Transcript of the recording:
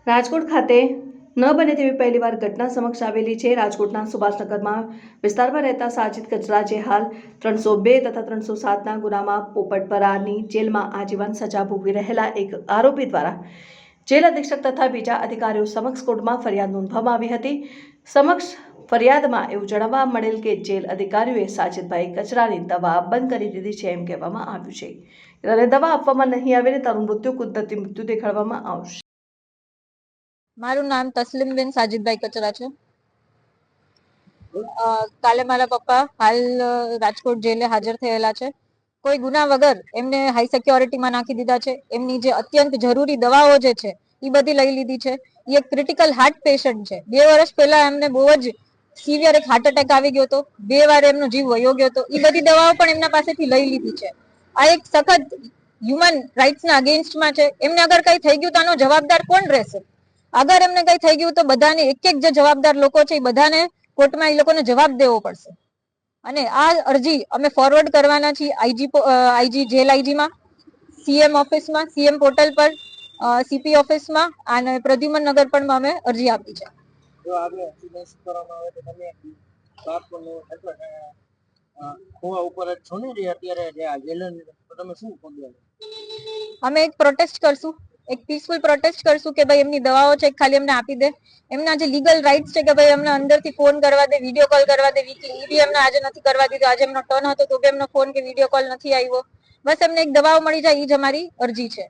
રાજકોટ ખાતે ન બને તેવી પહેલીવાર ઘટના સમક્ષ આવેલી છે। રાજકોટના સુભાષનગરમાં વિસ્તારમાં રહેતા સાજિદ કચરા જે હાલ 302 તથા 307ના ગુનામાં પોપટપરાની જેલમાં આજીવન સજા ભોગવી રહેલા એક આરોપી દ્વારા જેલ અધિક્ષક તથા બીજા અધિકારીઓ સમક્ષ કોર્ટમાં ફરિયાદ નોંધવામાં આવી હતી। સમક્ષ ફરિયાદમાં એવું જણાવવા મળેલ કે જેલ અધિકારીઓએ સાજિદભાઈ કચરાની દવા બંધ કરી દીધી છે એમ કહેવામાં આવ્યું છે અને દવા આપવામાં નહીં આવે ને તારું મૃત્યુ કુદરતી મૃત્યુ દેખાડવામાં આવશે। મારું નામ તસ્લીમબેન સાજિદભાઈ કચરા છે। કાલે મારા પપ્પા હાલ રાજકોટ જેલે હાજર થયેલા છે। કોઈ ગુના વગર એમને હાઈ સિક્યોરિટીમાં નાખી દીધા છે। એમની જે અત્યંત જરૂરી દવાઓ જે છે એ બધી લઈ લીધી છે। એ એક ક્રિટિકલ હાર્ટ પેશન્ટ છે। 2 વર્ષ પહેલા એમને બહુ જ સિવિયર એક હાર્ટ એટેક આવી ગયો હતો। 2 વાર એમનો જીવ વયો ગયો હતો। એ બધી દવાઓ પણ એમના પાસેથી લઈ લીધી છે। આ એક સખત હ્યુમન રાઇટ્સના અગેન્સ્ટમાં છે। એમને અગર કઈ થઈ ગયું તો આનો જવાબદાર કોણ રહેશે? અગર એમને કઈ થઈ ગયું તો બધાને એક જે જવાબદાર લોકો છે એ બધાને કોર્ટમાં એ લોકોને જવાબ દેવો પડશે। અને આ અરજી અમે ફોરવર્ડ કરવાના છીએ આઈજી જેલ આઈજીમાં, સીએમ ઓફિસમાં, સીએમ પોર્ટલ પર, સીપી ઓફિસમાં અને પ્રદ્યુમન નગર પણ અમે અરજી આપી છે। જો આગળ એક્સિડન્ટ કરવામાં આવે તો તમે બાપનો ખોવા ઉપર જ છો ને જે અત્યારે જે આ જેલર તો તમે શું પગલાં અમે એક પ્રોટેસ્ટ કરશું, એક પીસફુલ પ્રોટેસ્ટ કરશું કે ભાઈ એમની દવાઓ છે ખાલી એમને આપી દે। એમના જે લીગલ રાઇટ્સ છે કે ભાઈ એમને અંદરથી ફોન કરવા દે, વિડીયો કોલ કરવા દે, એ બી એમને આજે નથી કરવા દીધો। આજે એમનો ટર્ન હતો તો બી એમનો ફોન કે વિડીયો કોલ નથી આવ્યો। બસ એમને એક દવાઓ મળી જાય એ જ અમારી અરજી છે।